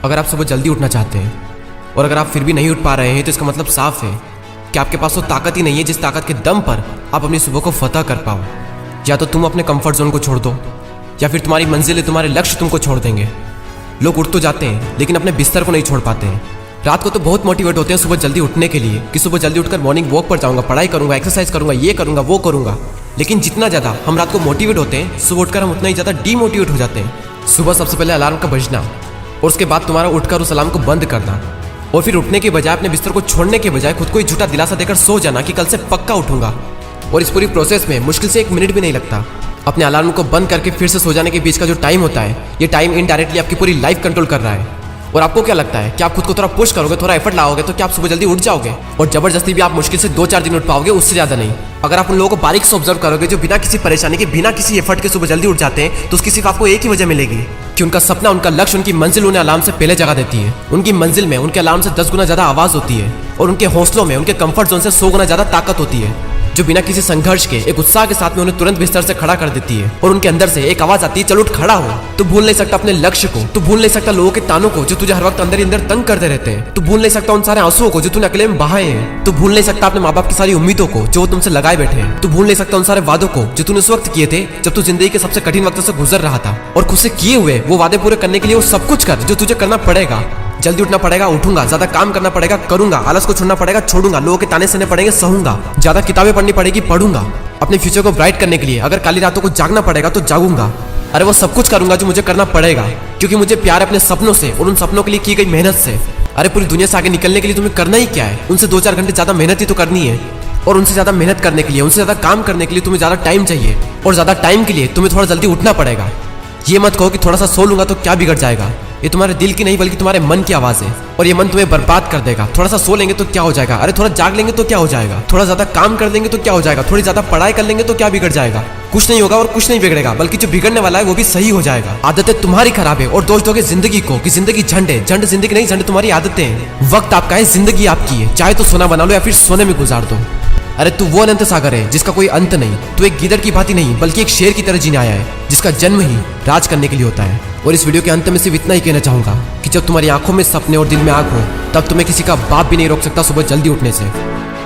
अगर आप सुबह जल्दी उठना चाहते हैं और अगर आप फिर भी नहीं उठ पा रहे हैं तो इसका मतलब साफ है कि आपके पास वो ताकत ही नहीं है जिस ताकत के दम पर आप अपनी सुबह को फतह कर पाओ। या तो तुम अपने कंफर्ट जोन को छोड़ दो या फिर तुम्हारी मंजिल तुम्हारे लक्ष्य तुमको छोड़ देंगे। लोग उठ तो जाते हैं लेकिन अपने बिस्तर को नहीं छोड़ पाते हैं। रात को तो बहुत मोटिवेट होते हैं सुबह जल्दी उठने के लिए कि सुबह जल्दी उठकर मॉर्निंग वॉक पर जाऊंगा, पढ़ाई करूंगा, एक्सरसाइज करूंगा, ये करूंगा, वो करूंगा। लेकिन जितना ज़्यादा हम रात को मोटिवेट होते हैं सुबह उठकर हम उतना ही ज़्यादा डीमोटिवेट हो जाते हैं। सुबह सबसे पहले अलार्म का बजना और उसके बाद तुम्हारा उठकर उस अलार्म को बंद करना और फिर उठने के बजाय अपने बिस्तर को छोड़ने के बजाय खुद को ही झूठा दिलासा देकर सो जाना कि कल से पक्का उठूंगा। और इस पूरी प्रोसेस में मुश्किल से 1 मिनट भी नहीं लगता। अपने अलार्म को बंद करके फिर से सो जाने के बीच का जो टाइम होता है, ये टाइम इनडायरेक्टली आपकी पूरी लाइफ कंट्रोल कर रहा है। और आपको क्या लगता है कि आप खुद को थोड़ा पुश करोगे, थोड़ा एफर्ट लाओगे तो क्या आप सुबह जल्दी उठ जाओगे? और जबरदस्ती भी आप मुश्किल से 2-4 दिन उठ पाओगे, उससे ज़्यादा नहीं। अगर आप उन लोगों को बारीक से ऑब्जर्व करोगे जो बिना किसी परेशानी के, बिना किसी एफर्ट के सुबह जल्दी उठ जाते हैं, तो उसकी सिर्फ आपको एक ही वजह मिलेगी कि उनका सपना, उनका लक्ष्य, उनकी मंजिल उन्हें अलार्म से पहले जगह देती है। उनकी मंजिल में उनके अलार्म से 10 गुना ज़्यादा आवाज़ होती है और उनके हौसलों में, उनके कंफर्ट जोन से 100 गुना ज़्यादा ताकत होती है जो बिना किसी संघर्ष के एक उत्साह के साथ में उन्हें तुरंत बिस्तर से खड़ा कर देती है। और उनके अंदर से एक आवाज आती है, चलो उठ खड़ा हो। तू भूल नहीं सकता अपने लक्ष्य को, तू भूल नहीं सकता लोगों के तानों को जो तुझे हर वक्त अंदर ही अंदर तंग करते रहते हैं। तू भूल नहीं सकता उन सारे आंसुओं को जो तूने अकेले में बहाए हैं। तू भूल नहीं सकता अपने माँ बाप की सारी उम्मीदों को जो वो तुमसे लगाए बैठे हैं। तू भूल नहीं सकता उन सारे वादों को जो तूने उस वक्त किए थे जब तू जिंदगी के सबसे कठिन वक्त से गुजर रहा था। और खुद से किए हुए वो वादे पूरे करने के लिए वो सब कुछ कर जो तुझे करना पड़ेगा। जल्दी उठना पड़ेगा, उठूंगा। ज्यादा काम करना पड़ेगा, करूंगा। आलस को छोड़ना पड़ेगा, छोड़ूंगा। लोगों के ताने सहने पड़ेंगे, सहूंगा। ज्यादा किताबें पढ़नी पड़ेगी, पढ़ूंगा। अपने फ्यूचर को ब्राइट करने के लिए अगर काली रातों को जागना पड़ेगा तो जागूंगा। अरे वो सब कुछ करूंगा जो मुझे करना पड़ेगा क्योंकि मुझे प्यार है अपने सपनों से और उन सपनों के लिए की गई मेहनत से। अरे पूरी दुनिया से आगे निकलने के लिए तुम्हें करना ही क्या है? उनसे 2-4 घंटे ज्यादा मेहनत ही तो करनी है। और उनसे ज्यादा मेहनत करने के लिए, उनसे ज्यादा काम करने के लिए तुम्हें ज्यादा टाइम चाहिए। और ज्यादा टाइम के लिए तुम्हें थोड़ा जल्दी उठना पड़ेगा। ये मत कहो कि थोड़ा सा सो लूंगा तो क्या बिगड़ जाएगा। ये तुम्हारे दिल की नहीं बल्कि तुम्हारे मन की आवाज है और ये मन तुम्हें बर्बाद कर देगा। थोड़ा सा सो लेंगे तो क्या हो जाएगा? अरे थोड़ा जाग लेंगे तो क्या हो जाएगा? थोड़ा ज्यादा काम कर लेंगे तो क्या हो जाएगा? थोड़ी ज्यादा पढ़ाई कर लेंगे तो क्या बिगड़ जाएगा? कुछ नहीं होगा और कुछ नहीं बिगड़ेगा, बल्कि जो बिगड़ने वाला है वो भी सही हो जाएगा। आदतें तुम्हारी खराब है और दोष दोगे जिंदगी को कि जिंदगी झंड है। झंड जिंदगी नहीं, झंड तुम्हारी आदतें हैं। वक्त आपका है, जिंदगी आपकी है। चाहे तो सोना बना लो या फिर सोने में गुजार दो। अरे तू वो अनंत सागर है जिसका कोई अंत नहीं। तू एक गीदड़ की भांति नहीं बल्कि एक शेर की तरह जीने आया है जिसका जन्म ही राज करने के लिए होता है। और इस वीडियो के अंत में सिर्फ इतना ही कहना चाहूंगा कि जब तुम्हारी आंखों में सपने और दिल में आग हो तब तुम्हें किसी का बाप भी नहीं रोक सकता सुबह जल्दी उठने से।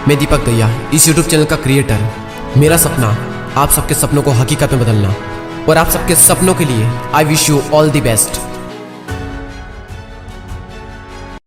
मैं दीपक दैया, इस यूट्यूब चैनल का क्रिएटर। मेरा सपना आप सबके सपनों को हकीकत में बदलना और आप सबके सपनों के लिए I wish you all the best.